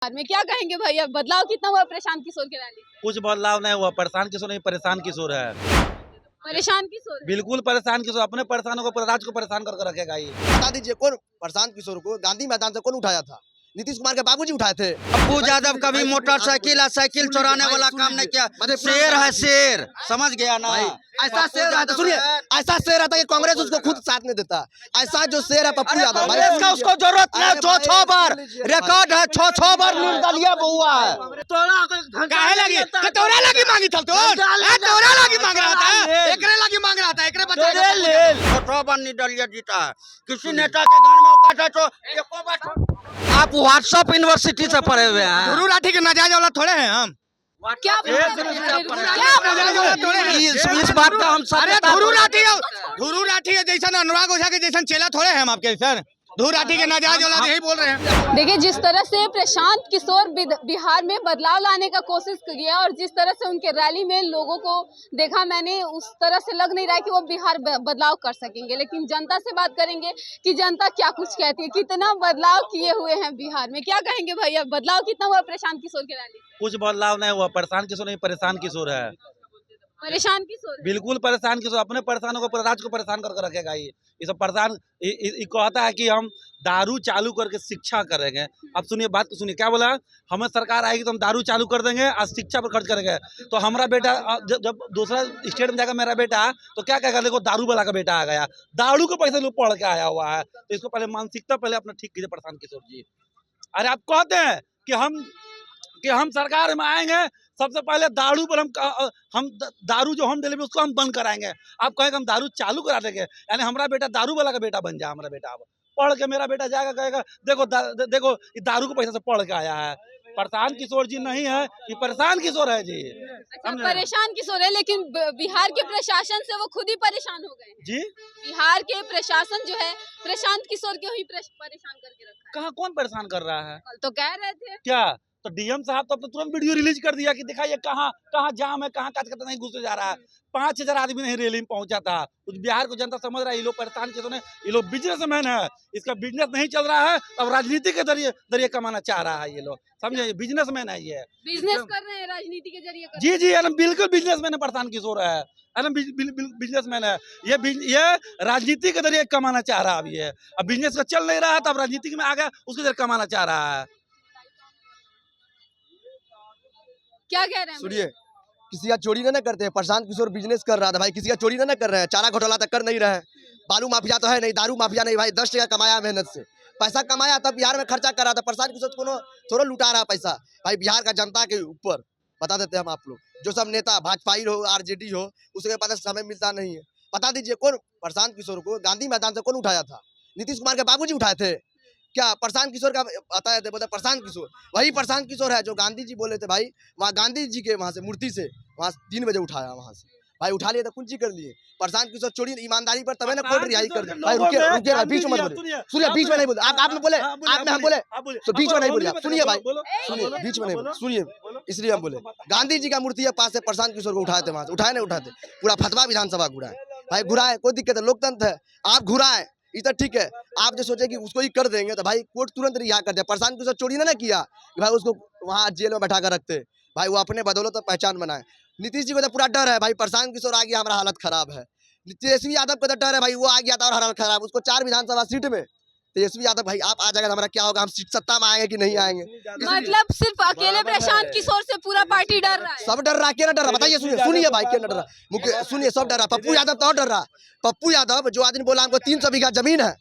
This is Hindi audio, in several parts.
में क्या कहेंगे भैया, बदलाव कितना हुआ प्रशांत किशोर के रैली से? कुछ बदलाव नहीं हुआ। परेशान किशोर नहीं, परेशान किशोर है। परेशान किशोर है। बिल्कुल परेशान किशोर, अपने परेशानों को राज्य को परेशान करके रखेगा ये। बता दीजिए कौन प्रशांत किशोर को गांधी मैदान से कौन उठाया था? नीतीश कुमार के बाबूजी उठाए थे। पप्पू यादव कभी मोटरसाइकिल साइकिल चुराने वाला काम नहीं किया। शेर है शेर, समझ गया ना? ऐसा शेर रहता, सुनिए, ऐसा शेर रहता कि कांग्रेस उसको खुद साथ नहीं देता। ऐसा जो शेर है पप्पू यादव, कांग्रेस का उसको जरूरत नहीं। 6 बार रिकॉर्ड है, 6 बार निर्दलीय हुआ है। काहे लगी तोरा लगी मांगी था तोरा लगी मांग रहा था, एकरे लगी मांग रहा था, एकरे बच्चा ले 6 बार निर्दलीय जीता है। किसी नेता के घर में औकात है तो एको बार। आप व्हाट्सएप यूनिवर्सिटी से पढ़े हुए हैं? गुरु राठी के नाजायज वाला थोड़े हैं हम। क्या इस बात का हम अरे गुरु राठी है जैसा अनुराग ओझा के जैसा चेला थोड़े हैं हम आपके सर। धूर राठी के नाजायज वाला यही बोल रहे हैं। देखिए, जिस तरह से प्रशांत किशोर बिहार में बदलाव लाने का कोशिश किया और जिस तरह से उनके रैली में लोगों को देखा मैंने, उस तरह से लग नहीं रहा है कि वो बिहार बदलाव कर सकेंगे। लेकिन जनता से बात करेंगे कि जनता क्या कुछ कहती है, कितना बदलाव किए हुए हैं बिहार में। क्या कहेंगे भैया, बदलाव कितना हुआ प्रशांत किशोर के रैली से? कुछ बदलाव नहीं हुआ। परेशान किशोर नहीं, परेशान किशोर है। परेशान किशोर है। बिल्कुल परेशान किशोर, अपने परेशानों को राज्य को परेशान करके रखेगा ये सब परेशान। कहता है कि हम दारू चालू करके शिक्षा करेंगे। अब सुनिए बात को, सुनिए क्या बोला। हमें सरकार आएगी तो हम दारू चालू कर देंगे और शिक्षा पर खर्च करेंगे। तो हमारा बेटा जब दूसरा स्टेट में जाएगा मेरा बेटा, तो क्या कहेगा, देखो दारू वाला का बेटा आ गया, दारू के पैसे लोग पढ़ के आया हुआ है। तो इसको पहले मानसिकता पहले अपना ठीक कीजिए प्रशांत किशोर जी। अरे आप कहते हैं कि हम सरकार में आएंगे, सबसे पहले दारू पर हम दारू जो हम डिलीवरी उसको हम बंद कराएंगे। आप कहेंगे हम दारू चालू करा देंगे, यानी हमारा बेटा दारू वाला का बेटा बन जाए। हमारा बेटा अब पढ़ के मेरा बेटा जाएगा, कहेगा देखो ये दारू के पैसे से पढ़ के आया है। प्रशांत किशोर जी नहीं है, ये परेशान किशोर है जी। परेशान किशोर है, लेकिन बिहार के प्रशासन से वो खुद ही परेशान हो गए जी। बिहार के प्रशासन जो है प्रशांत किशोर को ही परेशान करके रखा है। कहाँ कौन परेशान कर रहा है? कल तो कह रहे थे क्या तो डीएम साहब तो तुरंत वीडियो रिलीज कर दिया कि दिखाइए कहाँ जाम है, कहाँ कचकच नहीं घुसे जा रहा है। 5,000 आदमी नहीं रैली में पहुंचा था। कुछ बिहार को जनता समझ रहा है ये लोग परेशान किशोर है, ये लोग बिजनेसमैन है, इसका बिजनेस नहीं चल रहा है, अब राजनीति के जरिए कमाना चाह रहा है। ये लोग समझे, बिजनेसमैन है, ये बिजनेस कर रहे हैं राजनीति के जरिए। जी जी एकदम बिल्कुल बिजनेसमैन है प्रशांत किशोर है, एकदम बिजनेसमैन है। ये राजनीति के जरिए कमाना चाह रहा है। अब ये अब बिजनेस का चल नहीं रहा है, तब राजनीति में आ गया, उसके जरिए कमाना चाह रहा है। क्या कह रहे हैं? सुनिए, किसी का चोरी ना करते हैं। प्रशांत किशोर बिजनेस कर रहा था भाई, किसी का चोरी ना कर रहे हैं। चारा घोटाला तक कर नहीं रहे हैं। बालू माफिया तो है नहीं, दारू माफिया नहीं भाई। 10 टका कमाया मेहनत से, पैसा कमाया तब बिहार में खर्चा कर रहा था। प्रशांत किशोर को थोड़ा लुटा रहा पैसा भाई बिहार का जनता के ऊपर। बता देते हैं हम आप लोग, जो सब नेता भाजपाई हो आरजेडी हो, उसके पास समय मिलता नहीं है। बता दीजिए कौन प्रशांत किशोर को गांधी मैदान से कौन उठाया था? नीतीश कुमार के बाबूजी उठाए थे क्या? प्रशांत किशोर का बताए थे, बोलते प्रशांत किशोर वही प्रशांत किशोर है जो गांधी जी बोले थे भाई। वहाँ गांधी जी के वहाँ से मूर्ति से वहाँ 3 बजे उठाया, वहाँ से भाई उठा लिए तो कुंजी कर लिए। प्रशांत किशोर चोरी ईमानदारी पर तभी ना कोर्ट रिहाई कर दे भाई। रुकिए रुकिए, बीच में मत बोलिए। सुनिए, बीच में नहीं बोले आप बोले, आपने हम बोले तो बीच में नहीं बोलिए। सुनिए भाई, सुनिए, बीच में नहीं बोले, सुनिए, इसलिए हम बोले गांधी जी का मूर्ति है पास से, प्रशांत किशोर को उठाए थे वहाँ से। उठाए नहीं उठाते, पूरा फतवा विधानसभा घुराए भाई। घुराए कोई दिक्कत है, लोकतंत्र है। आप घुराए ये तो ठीक है, आप जो सोचे कि उसको ही कर देंगे तो भाई कोर्ट तुरंत रिहा कर दिया। प्रशांत किशोर चोरी ना किया कि भाई उसको वहाँ जेल में बैठा कर रखते भाई। वो अपने बदौलत तो पहचान बनाए। नीतीश जी को तो पूरा डर है भाई, प्रशांत किशोर आ गया हमारा हालत खराब है। तेजस्वी यादव को तो डर है भाई, वो आ गया था और हालत खराब। उसको 4 विधानसभा सीट में तेजस्वी यादव भाई आप आ जाएगा तो हमारा क्या होगा? हम सत्ता में आएंगे कि नहीं आएंगे? मतलब सिर्फ अकेले प्रशांत किशोर से पूरा पार्टी डर रहा है? सब डर रहा, क्या डर रहा बताइए? सुनिए भाई, क्या डर रहा? सुनिए, सब डर रहा। पप्पू यादव तो और डर रहा। पप्पू यादव जो आदमी बोला हमको 300 बीघा जमीन है,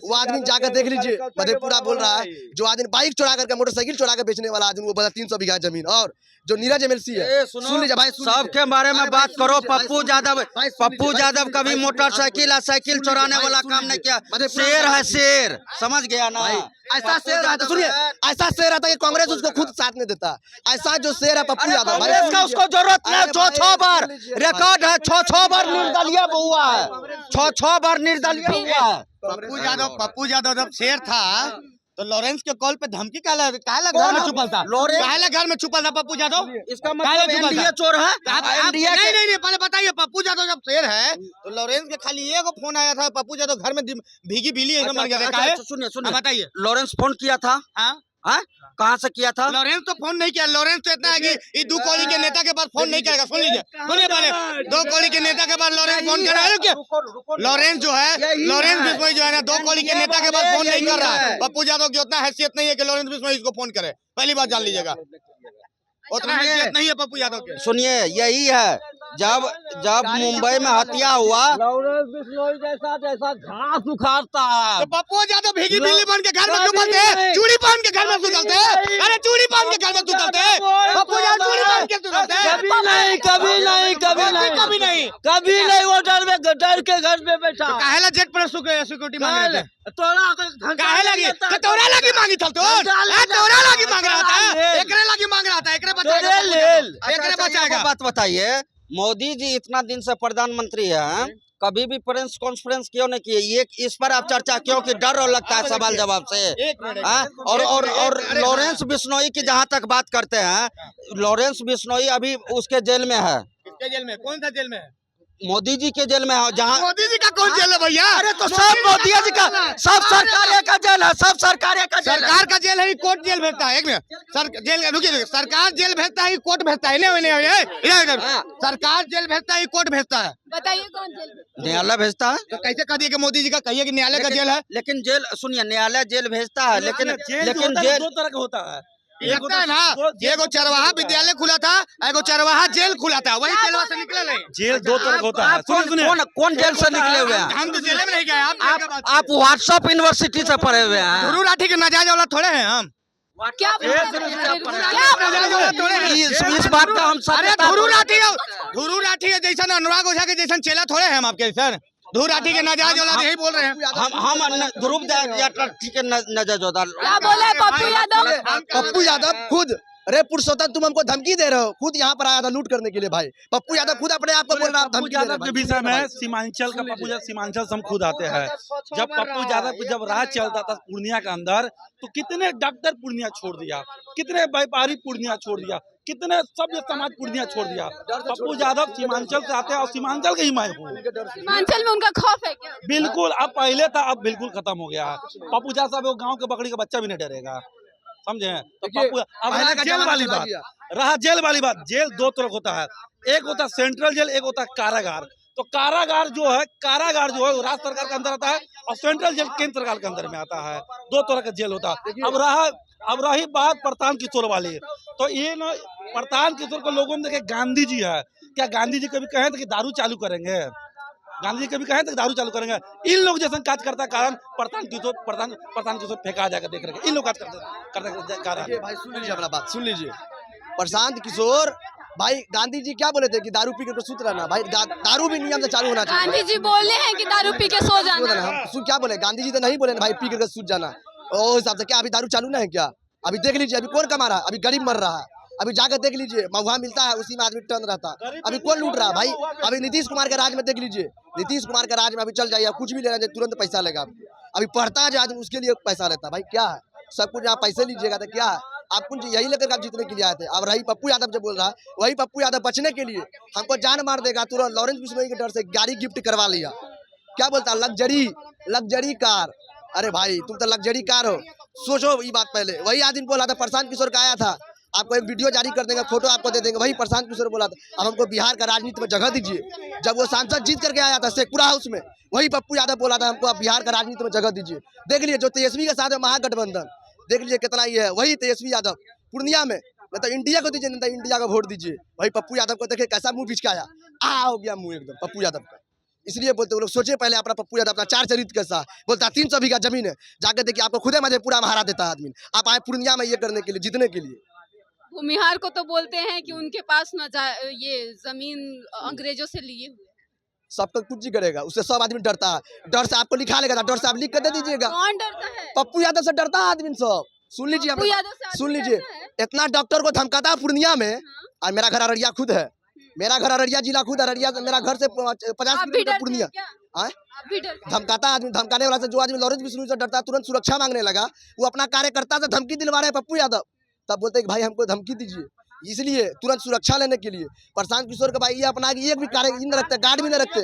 वो आदमी जाकर देख लीजिए, मधेपुरा बोल रहा है। जो आदमी बाइक चुरा करके मोटरसाइकिल चुरा कर बेचने वाला आदमी, वो बोला 300 बीघा जमीन। और जो नीरज एमएलसी है, सुन लीजिए भाई, सबके बारे में बात करो। पप्पू यादव कभी मोटरसाइकिल साइकिल चुराने वाला काम नहीं किया। शेर है शेर, समझ गया ना? ऐसा शेर रहता, सुनिए, ऐसा शेर रहता कि कांग्रेस उसको खुद साथ नहीं देता। ऐसा जो शेर है पप्पू यादव, कांग्रेस का उसको जरूरत नहीं। 6 बार रिकॉर्ड है, 6 बार निर्दलीय हुआ है। 6 बार निर्दलीय हुआ है। पप्पू यादव जब शेर था तो लॉरेंस के कॉल पे धमकी काहे घर में छुपल था? काहे घर में छुपल था पप्पू यादव? इसका मतलब एनडीए चोर है? नहीं, पहले बताइए। पप्पू यादव जब शेर है तो लॉरेंस के खाली एगो फोन आया था, पप्पू यादव घर में भीगी बिल्ली मर गया था। सुनिए बताइए, लॉरेंस फोन किया था। हाँ कहाँ से किया था? लॉरेंस तो फोन नहीं किया। लॉरेंस तो इतना है कि ये दो कौड़ी के नेता के पास फोन नहीं करेगा। सुन लीजिए पहले, दो कौड़ी के नेता के पास लॉरेंस फोन कर रहा है। लॉरेंस जो है, लॉरेंस बिश्नोई जो है ना, दो कौड़ी के नेता के पास फोन नहीं कर रहा है। पप्पू यादव की उतना हैसियत नहीं है कि लॉरेंस बिश्नोई इसको फोन करे। पहली बात जान लीजिएगा, उतना हैसियत नहीं है पप्पू यादव के। सुनिए यही है, जब मुंबई में हत्या हुआ, लॉरेंस बिश्नोई जैसा घास उखाड़ता है। तो पप्पू यादव भीगी बिल्ली बन के घर में सुतलते, चूड़ी पहन के घर में सुतलते। अरे चूड़ी पहन के घर में सुतलते, पप्पू यादव चूड़ी पहन के सुतलते। कभी नहीं वो डर के घर में बैठा। काहेला जेट पर सिक्योरिटी मांग रहे थे? तोरा काहे लगी? तो तोरा लगी मांगी थल तो? तोरा लगी मांग रहा था, एकरे लगी मांग रहा था, एकरे बचाएगा, एकरे बचाएगा। बात बताइए, मोदी जी इतना दिन से प्रधानमंत्री है, कभी भी प्रेस कॉन्फ्रेंस क्यों नहीं किए? ये इस पर आप चर्चा क्यों की? डर और लगता है सवाल जवाब से। और लॉरेंस बिश्नोई की जहाँ तक बात करते हैं, लॉरेंस बिश्नोई अभी उसके जेल में है। किसके जेल में? कौन सा जेल में है? मोदी जी के जेल में है, जहाँ मोदी जी का कौन जेल है भैया? अरे तो सब मोदी जी का, सब सरकार का जेल है, सब सरकार का जेल है। सरकार का जेल है, कोर्ट जेल भेजता है। एक मिनट, सर जेल रुकिए, सरकार जेल भेजता है, कोर्ट भेजता है। इधर सरकार जेल भेजता है, कोर्ट भेजता है। बताइए कौन जेल में? न्यायालय भेजता है। तो कैसे कह दिए कि मोदी जी का? कहिए कि न्यायालय का जेल है। लेकिन जेल, सुनिए, न्यायालय जेल भेजता है, लेकिन जेल दो तरह का होता है। लगता है ना, एगो चरवाहा विद्यालय खुला था, एगो चरवाहा जेल खुला था, वही जेलवा से निकले नहीं। जेल दो तरह का होता है। कौन जेल से निकले हुए हैं? हम तो जेल में नहीं गए। आप व्हाट्सएप यूनिवर्सिटी से पढ़े हुए हैं। धुरू राठी के नाजायज वाला थोड़े हैं हम। क्या इस बात का हम सब अरे धुरू राठी है जैसा अनुराग ओझा के जैसा चेला थोड़े हैं हम आपके सर। धुरू राठी के नाजायज वाला यही बोल रहे हैं हम ध्रुव राठी के नजर जोदा। क्या बोला पप्पू यादव? पप्पू यादव खुद, अरे पुरुषोत्तम तुम हमको धमकी दे रहे हो, खुद यहाँ पर आया था लूट करने के लिए भाई। पप्पू यादव खुद अपने आप को बोल रहा है पप्पू यादव के विषय में सीमांचल का पप्पू यादव, सीमांचल से हम खुद आते हैं। जब पप्पू यादव जब राज चलता था पूर्णिया के अंदर, तो कितने डॉक्टर पूर्णिया छोड़ दिया, कितने व्यापारी पूर्णिया छोड़ दिया, कितने सभ्य समाज पूर्णिया छोड़ दिया। पप्पू यादव सीमांचल से आते हैं और सीमांचल के ही मैं हूँ। सीमांचल में उनका खौफ है क्या? बिल्कुल, अब पहले था, अब बिल्कुल खत्म हो गया। पप्पू यादव साहब गाँव के बकरी का बच्चा भी नहीं डरेगा, समझे? तो पप्पू अब रहा जेल वाली बात, रहा जेल वाली बात। जेल दो तरह होता है, एक होता है सेंट्रल जेल, एक होता है कारागार। तो कारागार जो है वो राज्य सरकार के अंदर आता है और सेंट्रल जेल केंद्र सरकार के अंदर में आता है। दो तरह का जेल होता है। अब रही बात प्रशांत किशोर वाली, तो ये न प्रशांत किशोर को लोगों ने देखे गांधी जी है, क्या गांधी जी कभी कहे थे कि दारू चालू करेंगे? गांधी जी कभी कहे थे दारू चालू करेंगे? इन लोग जैसा काज करता है कारण प्रशांत किशोर फेंका जाकर देख रहे, इन लोग काज करते कारण। भाई सुन लीजिए, अपना बात सुन लीजिए। प्रशांत किशोर भाई, गांधी जी क्या बोले थे कि दारू पी के सूत रहना? भाई दारू भी नियम से चालू होना चाहिए। गांधी जी बोले हैं कि दारू पी के सो जाना। हम क्या बोले? गांधी जी तो नहीं बोले ना भाई पी करके सूत जाना। ओ हिसाब से क्या अभी दारू चालू ना है क्या? अभी देख लीजिए, अभी कौन कमा रहा है? अभी गरीब मर रहा है। अभी जाकर देख लीजिए, महुआ मिलता है, उसी में आदमी टर्न रहता है। अभी कौन लूट रहा है भाई? अभी नीतीश कुमार के राज में देख लीजिए, नीतीश कुमार के राज में अभी चल जाइए, कुछ भी लेना चाहिए तुरंत पैसा लेगा आपको। अभी पढ़ता है जो आदमी, उसके लिए पैसा लेता है। भाई क्या है, सब कुछ यहाँ पैसे लीजिएगा तो क्या है? आप कुछ यही लेकर आप जीतने के लिए आए थे। अब रही पप्पू यादव जो बोल रहा है, वही पप्पू यादव बचने के लिए हमको जान मार देगा तुरंत। लॉरेंस बिश्नोई के डर से गाड़ी गिफ्ट करवा लिया। क्या बोलता है? Luxury car. अरे भाई तुम तो लग्जरी कार हो, सोचो ये बात पहले। वही आदमी बोला था, प्रशांत किशोर का आया था, आपको एक वीडियो जारी कर देंगे, फोटो आपको दे देंगे। वही प्रशांत किशोर बोला था अब हमको बिहार का राजनीति में जगह दीजिए। जब वो सांसद जीत करके आया था शेखपुरा हाउस में, वही पप्पू यादव बोला था हमको अब बिहार का राजनीति में जगह दीजिए। देख लीजिए जो तेजस्वी के साथ है महागठबंधन, देख लीजिए कितना ये है। वही तेजस्वी यादव पूर्णिया में, मतलब इंडिया को दीजिए, नहीं इंडिया को वोट दीजिए। वही पप्पू यादव को देखे कैसा मुंह बिचकाया, हो गया मुंह एकदम पप्पू यादव का। इसलिए बोलते वो लोग सोचे पहले अपना पप्पू यादव अपना चार चरित्र कैसा बोलता है। 300 बीघा जमीन है, जाकर देखिए आपको खुदे मधेपुरा में हरा देता है आदमी। आप आए पूर्णिया में ये करने के लिए, जीतने के लिए। भूमिहार को तो बोलते हैं कि उनके पास न ये जमीन अंग्रेजों से लिए हुए। सबका कुछ ही करेगा, उससे सब आदमी डरता है। डर से आपको लिखा लेगा, डर से आप लिख कर दे दीजिएगा। कौन डरता है? पप्पू यादव से डरता है आदमी सब। सुन लीजिए, सुन लीजिए, इतना डॉक्टर को धमकाता है पूर्णिया में। और मेरा घर अररिया खुद है, मेरा घर अररिया जिला खुद अररिया, मेरा घर से 50 किलोमीटर पूर्णिया। धमकाता आदमी, धमकाने वाला से जो आदमी लॉरेंस बिश्नोई से डरता है तुरंत सुरक्षा मांगने लगा। वो अपना कार्यकर्ता से धमकी दिलवा रहे हैं पप्पू यादव, तब बोलते कि भाई हमको धमकी दीजिए, इसलिए तुरंत सुरक्षा लेने के लिए। प्रशांत किशोर के भाई ये अपना एक भी कार्य नहीं रखते, गार्ड भी नहीं रखते।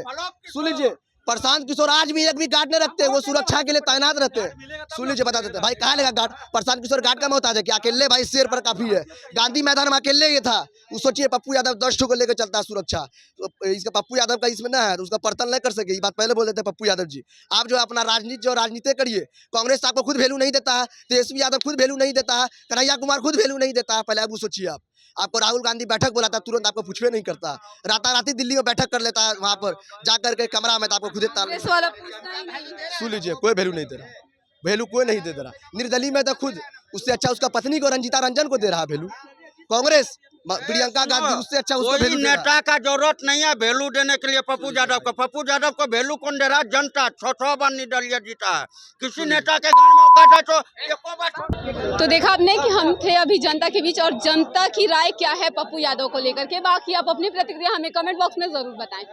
सुन लीजिए, प्रशांत किशोर आज भी एक भी गार्ड नहीं रखते, वो सुरक्षा के लिए तैनात रहते हैं। सुन लीजिए बता देते हैं भाई, कहाँ लेगा गार्ड? प्रशांत किशोर गार्ड का मोहताज है क्या? अकेले भाई शेर पर काफी है। गांधी मैदान में अकेले ये था। वो सोचिए पप्पू यादव 10 ठो को लेकर चलता है सुरक्षा, तो इसका पप्पू यादव का इसमें ना है, तो उसका पर्तन नहीं कर सके। ये बात पहले बोल देते हैं पप्पू यादव जी। आप जो अपना राजनीति करिए, कांग्रेस आपको खुद वैल्यू नहीं देता है, तेजस्वी यादव खुद वैल्यू नहीं देता है, कन्हैया कुमार खुद वैल्यू नहीं देता है। पहले आप वो सोचिए। आप आपको राहुल गांधी बैठक बुलाता तुरंत आपको पूछवे नहीं करता, राताराती दिल्ली में बैठक कर लेता है, वहां पर जाकर के कमरा में तो आपको खुद कांग्रेस वाला पूछना ही नहीं। सुन लीजिए, कोई वैल्यू नहीं दे रहा, वैल्यू कोई नहीं दे रहा। निर्दलीय में तो खुद उससे अच्छा उसका पत्नी को रंजीता रंजन को दे रहा वैल्यू। कांग्रेस प्रियंका गांधी उससे अच्छा उसको कोई वैल्यू दे रहा। नेता का जरूरत नहीं है वैल्यू देने के लिए पप्पू यादव को। पप्पू यादव को वैल्यू कौन दे रहा है? जनता। 6 बार निर्दलीय जीता है। किसी नेता के घर में औकात है तो एको बार। तो देखा आपने कि हम थे अभी जनता के बीच, और जनता की राय क्या है पप्पू यादव को लेकर के। बाकी आप अपनी प्रतिक्रिया हमें कमेंट बॉक्स में जरूर बताएं।